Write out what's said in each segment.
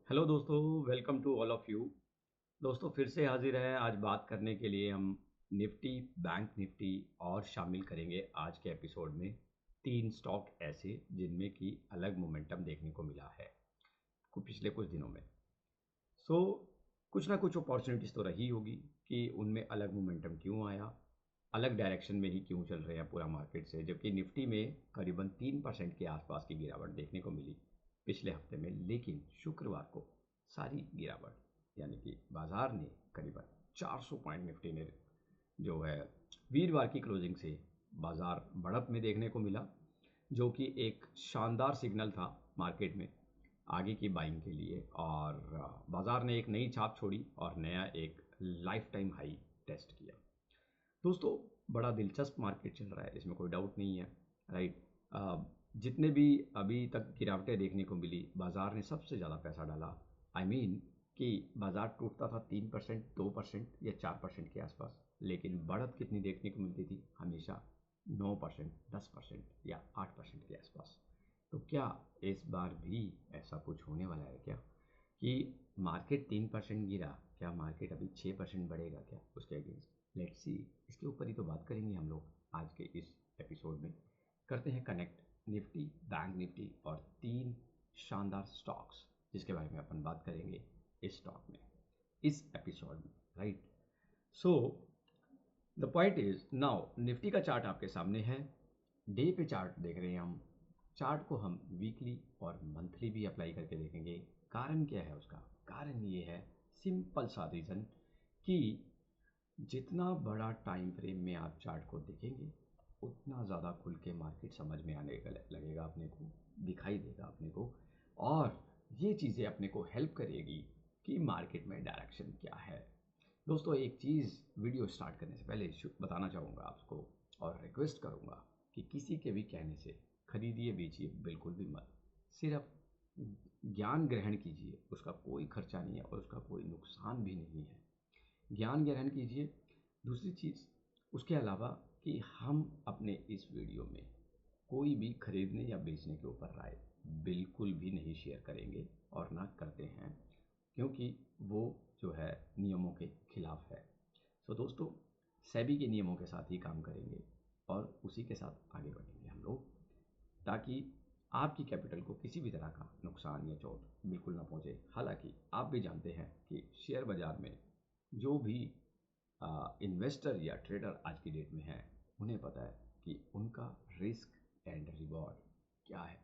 Hello दोस्तों, welcome to all of you. दोस्तों फिर से हाजिर है आज बात करने के लिए हम निफ्टी, बैंक निफ्टी और शामिल करेंगे आज के एपिसोड में तीन स्टॉक ऐसे जिनमें की अलग मोमेंटम देखने को मिला है पिछले कुछ दिनों में। सो कुछ ना कुछ अपॉर्चुनिटीज़ तो रही होगी कि उनमें अलग मोमेंटम क्यों आया, अलग डायरेक्शन में ही क्यों चल रहे हैं पूरा मार्केट से, जबकि निफ्टी में करीबन 3% के आसपास की गिरावट देखने को मिली पिछले हफ्ते में। लेकिन शुक्रवार को सारी गिरावट यानी कि बाजार ने करीबन 400 पॉइंट निफ्टी ने जो है वीरवार की क्लोजिंग से बाजार बढ़त में देखने को मिला, जो कि एक शानदार सिग्नल था मार्केट में आगे की बाइंग के लिए। और बाजार ने एक नई छाप छोड़ी और नया एक लाइफ टाइम हाई टेस्ट किया। दोस्तों बड़ा दिलचस्प मार्केट चल रहा है, इसमें कोई डाउट नहीं है, राइट। जितने भी अभी तक गिरावटें देखने को मिली, बाजार ने सबसे ज़्यादा पैसा डाला। आई मीन कि बाजार टूटता था 3%, 2% या 4% के आसपास, लेकिन बढ़त कितनी देखने को मिलती थी? हमेशा 9%, 10% या 8% के आसपास। तो क्या इस बार भी ऐसा कुछ होने वाला है क्या कि मार्केट 3% गिरा, क्या मार्केट अभी 6% बढ़ेगा क्या उसके अगेंस्ट? Let's see. इसके ऊपर ही तो बात करेंगे हम लोग आज के इस एपिसोड में। करते हैं कनेक्ट निफ्टी, बैंक निफ्टी और तीन शानदार स्टॉक्स जिसके बारे में अपन बात करेंगे इस स्टॉक में, इस एपिसोड में, right. So the point is now Nifty का चार्ट आपके सामने है। डे पे चार्ट देख रहे हैं हम। चार्ट को हम वीकली और मंथली भी अप्लाई करके देखेंगे। कारण क्या है उसका? कारण ये है, सिंपल सा रीज़न, कि जितना बड़ा टाइम फ्रेम में आप चार्ट को देखेंगे उतना ज़्यादा खुल के मार्केट समझ में आने लगेगा, अपने को दिखाई देगा अपने को। और ये चीज़ें अपने को हेल्प करेगी कि मार्केट में डायरेक्शन क्या है। दोस्तों एक चीज़ वीडियो स्टार्ट करने से पहले बताना चाहूँगा आपको और रिक्वेस्ट करूँगा कि किसी के भी कहने से खरीदिए बेचिए बिल्कुल भी मत। सिर्फ ज्ञान ग्रहण कीजिए, उसका कोई खर्चा नहीं है और उसका कोई नुकसान भी नहीं है। ज्ञान ग्रहण कीजिए। दूसरी चीज़ उसके अलावा कि हम अपने इस वीडियो में कोई भी खरीदने या बेचने के ऊपर राय बिल्कुल भी नहीं शेयर करेंगे और ना करते हैं, क्योंकि वो जो है नियमों के खिलाफ है। सो दोस्तों सेबी के नियमों के साथ ही काम करेंगे और उसी के साथ आगे बढ़ेंगे हम लोग, ताकि आपकी कैपिटल को किसी भी तरह का नुकसान या चोट बिल्कुल ना पहुंचे। हालांकि आप भी जानते हैं कि शेयर बाजार में जो भी इन्वेस्टर या ट्रेडर आज की डेट में हैं, उन्हें पता है कि उनका रिस्क एंड रिवॉर्ड क्या है।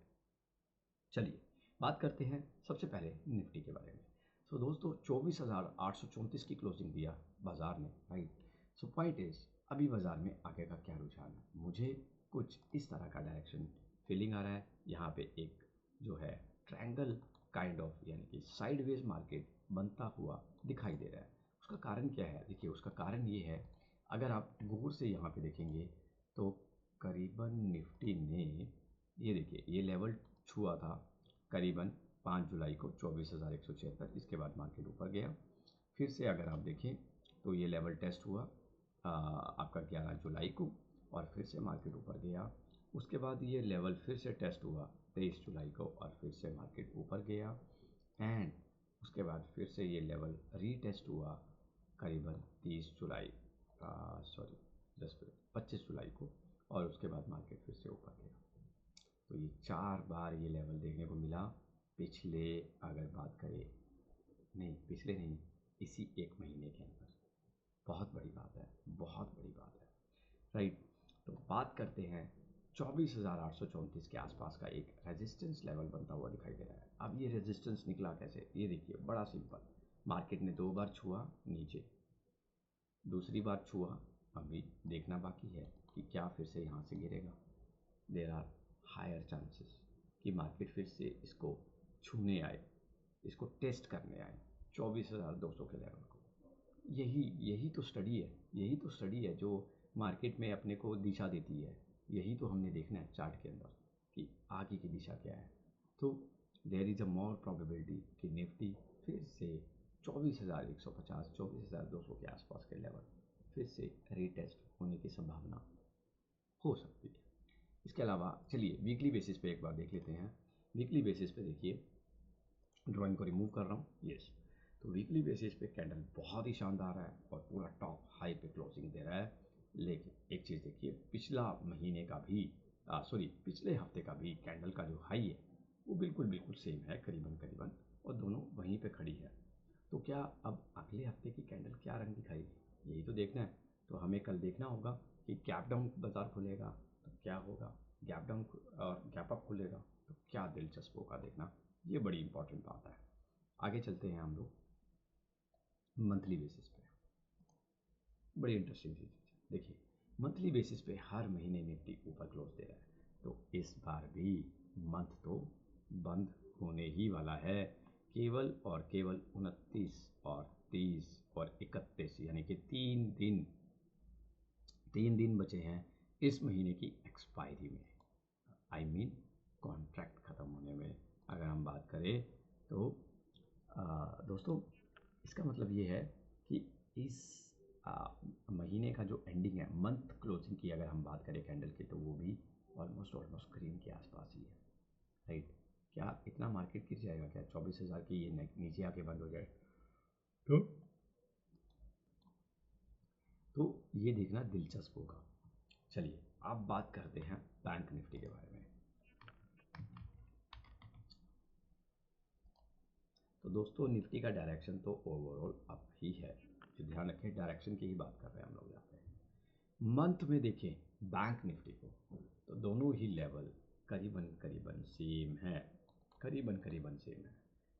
चलिए बात करते हैं सबसे पहले निफ्टी के बारे में। सो दोस्तों 24,834 की क्लोजिंग दिया बाजार ने, राइट। सो पॉइंट इज अभी बाजार में आगे का क्या रुझान है? मुझे कुछ इस तरह का डायरेक्शन फीलिंग आ रहा है। यहाँ पे एक जो है ट्रायंगल काइंड ऑफ यानी कि साइडवेज मार्केट बनता हुआ दिखाई दे रहा है। उसका कारण क्या है? देखिए उसका कारण ये है, अगर आप गौर से यहाँ पे देखेंगे तो करीबन निफ्टी ने ये देखिए ये लेवल छुआ था करीबन 5 जुलाई को 24,176। इसके बाद मार्केट ऊपर गया। फिर से अगर आप देखें तो ये लेवल टेस्ट हुआ आपका 11 जुलाई को और फिर से मार्केट ऊपर गया। उसके बाद ये लेवल फिर से टेस्ट हुआ 23 जुलाई को और फिर से मार्केट ऊपर गया। एंड उसके बाद फिर से ये लेवल रीटेस्ट हुआ करीबन 30 जुलाई सॉरी 25 जुलाई को और उसके बाद मार्केट फिर से ऊपर गया। तो ये 4 बार ये लेवल देखने को मिला पिछले, अगर बात करें, नहीं पिछले नहीं, इसी एक महीने के अंदर। बहुत बड़ी बात है, बहुत बड़ी बात है, राइट। तो बात करते हैं 24,834 के आसपास का एक रेजिस्टेंस लेवल बनता हुआ दिखाई दे रहा है। अब ये रेजिस्टेंस निकला कैसे? ये देखिए बड़ा सिंपल, मार्केट ने 2 बार छुआ नीचे, दूसरी बार छुआ, अभी देखना बाकी है कि क्या फिर से यहाँ से गिरेगा। देर आर हायर चांसेस कि मार्केट फिर से इसको छूने आए, इसको टेस्ट करने आए 24,200 के लेवल को। यही यही तो स्टडी है, यही तो स्टडी है जो मार्केट में अपने को दिशा देती है। यही तो हमने देखना है चार्ट के अंदर कि आगे की दिशा क्या है। तो there is a more probability कि निफ्टी फिर से 24,150, 24,200 के आसपास के लेवल फिर से रीटेस्ट होने की संभावना हो सकती है। इसके अलावा चलिए वीकली बेसिस पे एक बार देख लेते हैं। वीकली बेसिस पे देखिए ड्राइंग को रिमूव कर रहा हूँ, यस। तो वीकली बेसिस पे कैंडल बहुत ही शानदार है और पूरा टॉप हाई पे क्लोजिंग दे रहा है। लेकिन एक चीज़ देखिए, पिछला महीने का भी पिछले हफ्ते का भी कैंडल का जो हाई है वो बिल्कुल बिल्कुल सेम है, करीबन करीबन, और दोनों वहीं पे खड़ी है। तो क्या अब अगले हफ्ते की कैंडल क्या रंग दिखाएगी, यही तो देखना है। तो हमें कल देखना होगा कि गैप डाउन बाजार खुलेगा तो क्या होगा, गैप डाउन और गैप अप खुलेगा तो क्या दिलचस्प होगा देखना, ये बड़ी इंपॉर्टेंट बात है। आगे चलते हैं हम लोग मंथली बेसिस पे। बड़ी इंटरेस्टिंग चीज़ देखिए, मंथली बेसिस पे हर महीने निफ्टी ऊपर क्लोज दे रहा है। तो इस बार भी मंथ तो बंद होने ही वाला है। केवल और केवल 29 और 30 और 31, यानी कि 3 दिन बचे हैं इस महीने की एक्सपायरी में, आई मीन कॉन्ट्रैक्ट ख़त्म होने में। अगर हम बात करें तो दोस्तों, इसका मतलब ये है कि इस महीने का जो एंडिंग है, मंथ क्लोजिंग की अगर हम बात करें कैंडल की, तो वो भी ऑलमोस्ट ग्रीन के आसपास ही है, राइट। क्या इतना मार्केट गिर जाएगा क्या, 24,000 की ये नीचे आके बंद हो जाए तो तो ये देखना दिलचस्प होगा। चलिए अब बात करते हैं बैंक निफ्टी के बारे में। तो दोस्तों, निफ्टी का डायरेक्शन तो ओवरऑल अप ही है। जो ध्यान रखें, डायरेक्शन की ही बात कर रहे हैं हम लोग यहाँ पे। मंथ में देखें बैंक निफ्टी को, तो दोनों ही लेवल करीबन करीबन सेम है, करीबन करीबन सेम है।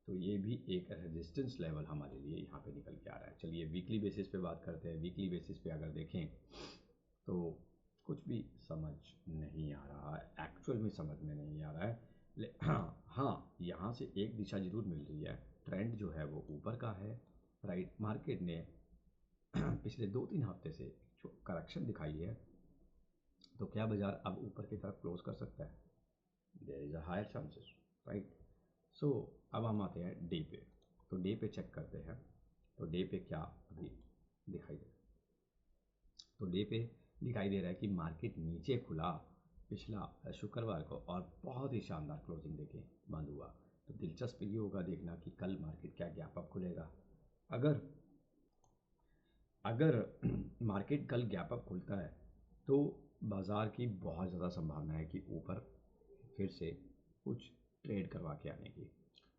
तो ये भी एक रेजिस्टेंस लेवल हमारे लिए यहाँ पे निकल के आ रहा है। चलिए वीकली बेसिस पे बात करते हैं। वीकली बेसिस पे अगर देखें तो कुछ भी समझ नहीं आ रहा है, एक्चुअल में समझ में नहीं आ रहा है। हाँ, यहाँ से एक दिशा जरूर मिल रही है, ट्रेंड जो है वो ऊपर का है, राइट। मार्केट ने पिछले 2-3 हफ्ते से जो करेक्शन दिखाई है, तो क्या बाजार अब ऊपर की तरफ क्लोज कर सकता है, there is a higher chances, right. So अब हम आते हैं डे पे। तो डे पे चेक करते हैं, तो डे पे क्या अभी दिखाई दे, तो डे पे दिखाई दे रहा है कि मार्केट नीचे खुला पिछला शुक्रवार को और बहुत ही शानदार क्लोजिंग देके बंद हुआ। तो दिलचस्प ये होगा देखना कि कल मार्केट क्या गैप अप खुलेगा। अगर अगर मार्केट कल गैप अप खुलता है तो बाज़ार की बहुत ज़्यादा संभावना है कि ऊपर फिर से कुछ ट्रेड करवा के आने की,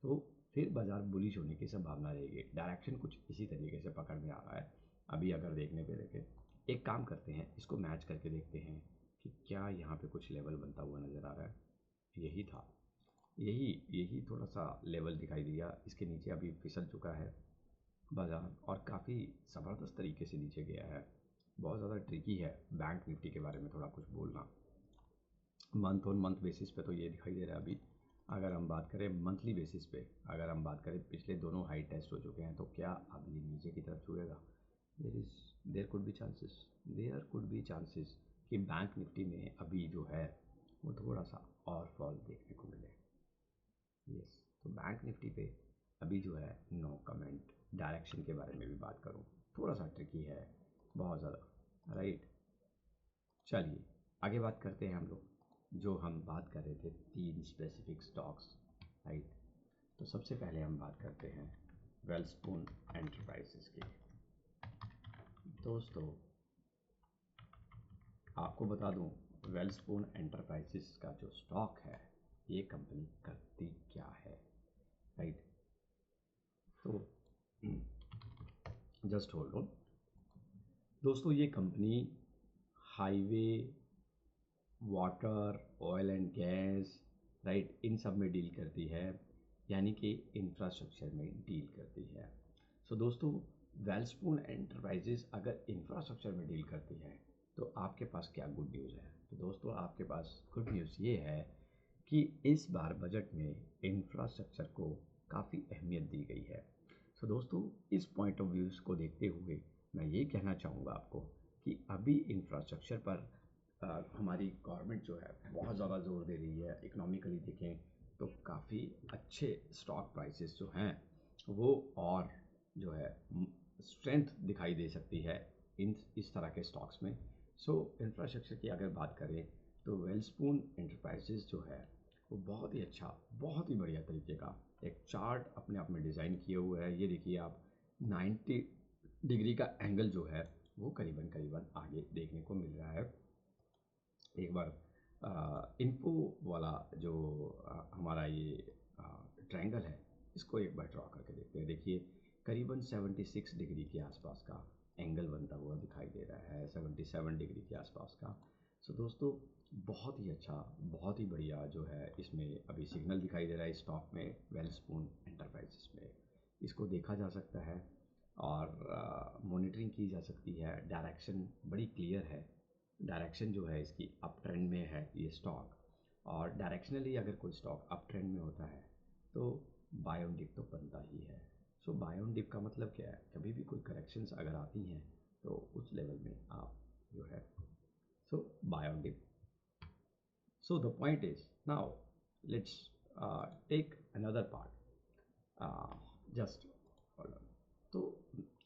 तो फिर बाज़ार बुलिश होने की संभावना रहेगी। डायरेक्शन कुछ इसी तरीके से पकड़ में आ रहा है अभी। अगर देखने पे देखें, एक काम करते हैं, इसको मैच करके देखते हैं कि क्या यहाँ पे कुछ लेवल बनता हुआ नज़र आ रहा है। यही था, यही यही थोड़ा सा लेवल दिखाई दिया, इसके नीचे अभी फिसल चुका है बाज़ार और काफ़ी ज़बरदस्त तरीके से नीचे गया है। बहुत ज़्यादा ट्रिकी है बैंक निफ्टी के बारे में थोड़ा कुछ बोलना। मंथ ऑन मंथ बेसिस पे तो ये दिखाई दे रहा है अभी। अगर हम बात करें मंथली बेसिस पे, अगर हम बात करें, पिछले दोनों हाई टेस्ट हो चुके हैं, तो क्या अब ये नीचे की तरफ छुएगा, देयर कुड बी चांसेस कि बैंक निफ्टी में अभी जो है वो थोड़ा सा और फॉल देखने को मिले, यस। तो बैंक निफ्टी पे अभी जो है नो कमेंट। डायरेक्शन के बारे में भी बात करूँ, थोड़ा सा ट्रिकी है, बहुत ज़्यादा, राइट। चलिए आगे बात करते हैं हम लोग। जो हम बात कर रहे थे 3 स्पेसिफिक स्टॉक्स, राइट। तो सबसे पहले हम बात करते हैं वेलस्पून एंटरप्राइजेस की। दोस्तों आपको बता दूं, वेलस्पून एंटरप्राइजेस का जो स्टॉक है, ये कंपनी करती क्या है, राइट। तो जस्ट होल्ड ऑन दोस्तों, ये company highway, water, oil and gas, right, इन सब में डील करती है, यानी कि इंफ्रास्ट्रक्चर में डील करती है। सो दोस्तों, वेलस्पून एंटरप्राइजेस अगर इंफ्रास्ट्रक्चर में डील करती है तो आपके पास क्या गुड न्यूज़ है। तो दोस्तों, आपके पास गुड न्यूज़ ये है कि इस बार बजट में इंफ्रास्ट्रक्चर को काफ़ी अहमियत दी गई है। सो दोस्तों, इस पॉइंट ऑफ व्यूज़ को देखते हुए मैं ये कहना चाहूँगा आपको कि अभी इंफ्रास्ट्रक्चर पर हमारी गवर्नमेंट जो है बहुत ज़्यादा जोर दे रही है। इकोनॉमिकली देखें तो काफ़ी अच्छे स्टॉक प्राइसेस जो हैं वो और जो है स्ट्रेंथ दिखाई दे सकती है इस तरह के स्टॉक्स में। सो इंफ्रास्ट्रक्चर की अगर बात करें तो वेलस्पून एंटरप्राइजेस जो है वो बहुत ही अच्छा, बहुत ही बढ़िया तरीके का एक चार्ट अपने आप में डिज़ाइन किए हुए है। ये देखिए आप 90 डिग्री का एंगल जो है वो करीबन करीबन आगे देखने को मिल रहा है। एक बार इन्फो वाला जो हमारा ये ट्रायंगल है इसको एक बार ड्रॉ करके देखते हैं। देखिए करीबन 76 डिग्री के आसपास का एंगल बनता हुआ दिखाई दे रहा है, 77 डिग्री के आसपास का। सो दोस्तों बहुत ही अच्छा, बहुत ही बढ़िया जो है इसमें अभी सिग्नल दिखाई दे रहा है स्टॉक में, वेलस्पून एंटरप्राइजेस में। इसको देखा जा सकता है और मॉनिटरिंग की जा सकती है। डायरेक्शन बड़ी क्लियर है, डायरेक्शन जो है इसकी अप ट्रेंड में है ये स्टॉक। और डायरेक्शनली अगर कोई स्टॉक अप ट्रेंड में होता है तो बाय ऑन डिप तो बनता ही है। सो बाय ऑन डिप का मतलब क्या है, कभी भी कोई करेक्शंस अगर आती हैं तो उस लेवल में आप जो है so buy on dip. So the point is now let's take another part just. तो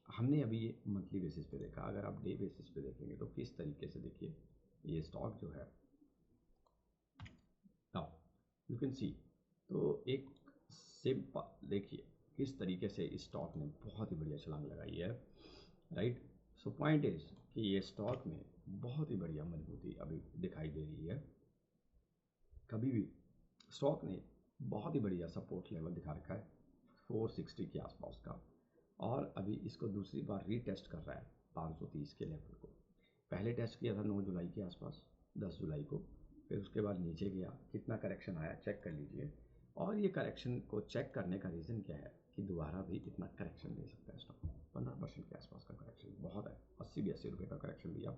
हमने अभी ये मंथली बेसिस पे देखा, अगर आप डे बेसिस पे देखेंगे तो किस तरीके से देखिए ये स्टॉक जो है नाउ यू कैन सी। तो एक सिंपल देखिए किस तरीके से इस स्टॉक ने बहुत ही बढ़िया छलांग लगाई है, राइट। सो पॉइंट इज कि ये स्टॉक में बहुत ही बढ़िया मजबूती अभी दिखाई दे रही है। कभी भी स्टॉक ने बहुत ही बढ़िया सपोर्ट लेवल दिखा रखा है 460 के आसपास का, और अभी इसको दूसरी बार रीटेस्ट कर रहा है 530 के लेवल को। पहले टेस्ट किया था 9 जुलाई के आसपास, 10 जुलाई को, फिर उसके बाद नीचे गया। कितना करेक्शन आया चेक कर लीजिए। और ये करेक्शन को चेक करने का रीज़न क्या है कि दोबारा भी इतना करेक्शन ले सकता है स्टॉक। 15% के आसपास का करेक्शन बहुत है, 80-82 रुपये का करेक्शन दिया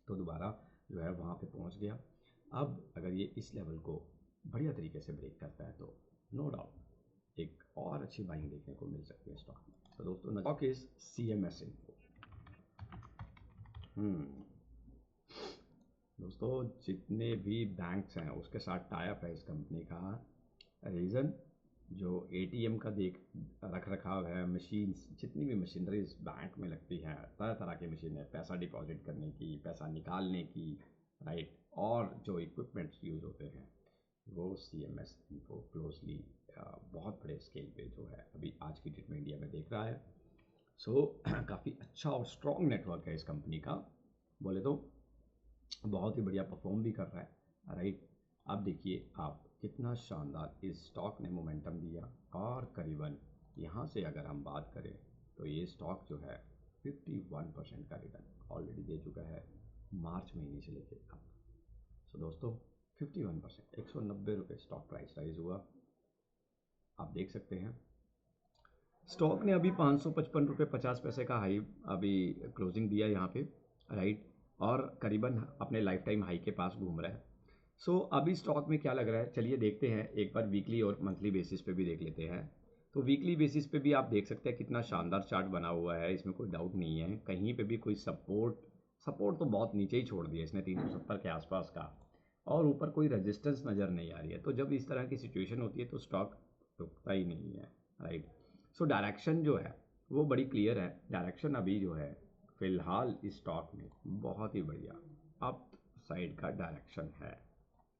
तो दोबारा जो है वहाँ पे पहुँच गया। अब अगर ये इस लेवल को बढ़िया तरीके से ब्रेक करता है तो नो डाउट एक और अच्छी बाइंग देखने को मिल सकती है स्टॉक में। तो दोस्तों स्टॉक इज CMS इन्फो। दोस्तों जितने भी बैंक्स हैं उसके साथ टाइप है इस कंपनी का। रीज़न जो ATM का रख रखाव है, मशीन्स, जितनी भी मशीनरीज बैंक में लगती हैं, तरह तरह की मशीन है, पैसा डिपॉजिट करने की, पैसा निकालने की, राइट, और जो इक्विपमेंट्स यूज़ होते हैं वो CMS इनको क्लोजली बहुत बड़े स्केल पे जो है अभी आज की डेट में इंडिया में देख रहा है। सो काफ़ी अच्छा और स्ट्रॉन्ग नेटवर्क है इस कंपनी का, बोले तो बहुत ही बढ़िया परफॉर्म भी कर रहा है, राइट। अब देखिए आप कितना शानदार इस स्टॉक ने मोमेंटम दिया, और करीबन यहाँ से अगर हम बात करें तो ये स्टॉक जो है 51% का रिटर्न ऑलरेडी दे चुका है मार्च महीने से लेकर अब। सो दोस्तों 51%, 190 रुपये स्टॉक प्राइस राइज हुआ, आप देख सकते हैं। स्टॉक ने अभी 555 रुपये 50 पैसे का हाई अभी क्लोजिंग दिया यहाँ पे, राइट, और करीबन अपने लाइफ टाइम हाई के पास घूम रहा है। सो अभी स्टॉक में क्या लग रहा है, चलिए देखते हैं, एक बार वीकली और मंथली बेसिस पे भी देख लेते हैं। तो वीकली बेसिस पे भी आप देख सकते हैं कितना शानदार चार्ट बना हुआ है, इसमें कोई डाउट नहीं है, कहीं पे भी कोई सपोर्ट तो बहुत नीचे ही छोड़ दिया इसने 370 के आसपास का, और ऊपर कोई रेजिस्टेंस नज़र नहीं आ रही है। तो जब इस तरह की सिचुएशन होती है तो स्टॉक रुकता ही नहीं है, राइट। सो डायरेक्शन जो है वो बड़ी क्लियर है। डायरेक्शन अभी जो है फ़िलहाल इस स्टॉक में बहुत ही बढ़िया अप साइड का डायरेक्शन है।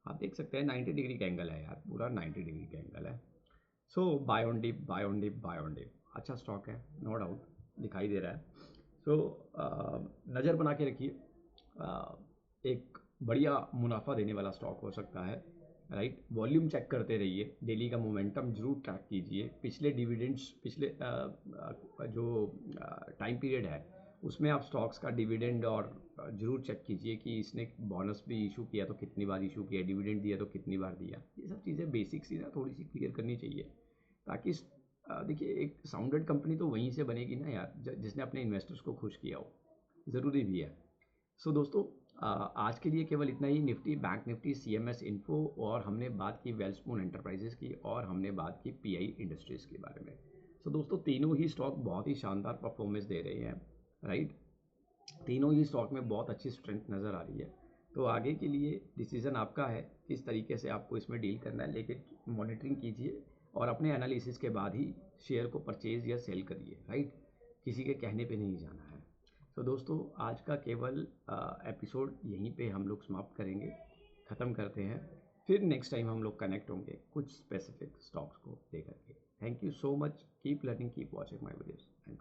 आप देख सकते हैं 90 डिग्री का एंगल है यार, पूरा 90 डिग्री का एंगल है। So buy on dip, buy on dip, buy on dip, अच्छा स्टॉक है, नो डाउट दिखाई दे रहा है। सो नज़र बना के रखिए, एक बढ़िया मुनाफा देने वाला स्टॉक हो सकता है, राइट। वॉल्यूम चेक करते रहिए, डेली का मोमेंटम जरूर ट्रैक कीजिए। पिछले डिविडेंड्स, पिछले जो टाइम पीरियड है उसमें आप स्टॉक्स का डिविडेंड और ज़रूर चेक कीजिए कि इसने बोनस भी इशू किया तो कितनी बार इशू किया, डिविडेंड दिया तो कितनी बार दिया। ये सब चीज़ें बेसिक सी ना थोड़ी सी क्लियर करनी चाहिए, ताकि देखिए एक साउंडेड कंपनी तो वहीं से बनेगी ना यार जिसने अपने इन्वेस्टर्स को खुश किया हो, ज़रूरी भी है। सो दोस्तों आज के लिए केवल इतना ही। Nifty, Bank Nifty, CMS Info, और हमने बात की वेलस्पून एंटरप्राइजेस की, और हमने बात की PI इंडस्ट्रीज़ के बारे में। सो दोस्तों तीनों ही स्टॉक बहुत ही शानदार परफॉर्मेंस दे रहे हैं, राइट। तीनों ही स्टॉक में बहुत अच्छी स्ट्रेंथ नज़र आ रही है। तो आगे के लिए डिसीज़न आपका है किस तरीके से आपको इसमें डील करना है, लेकिन मॉनिटरिंग कीजिए और अपने एनालिसिस के बाद ही शेयर को परचेज़ या सेल करिए, राइट। किसी के कहने पे नहीं जाना है। तो दोस्तों आज का केवल एपिसोड यहीं पे हम लोग समाप्त करेंगे, ख़त्म करते हैं। फिर नेक्स्ट टाइम हम लोग कनेक्ट होंगे कुछ स्पेसिफिक स्टॉक्स को लेकर के। Thank you so much, keep learning, keep watching my videos and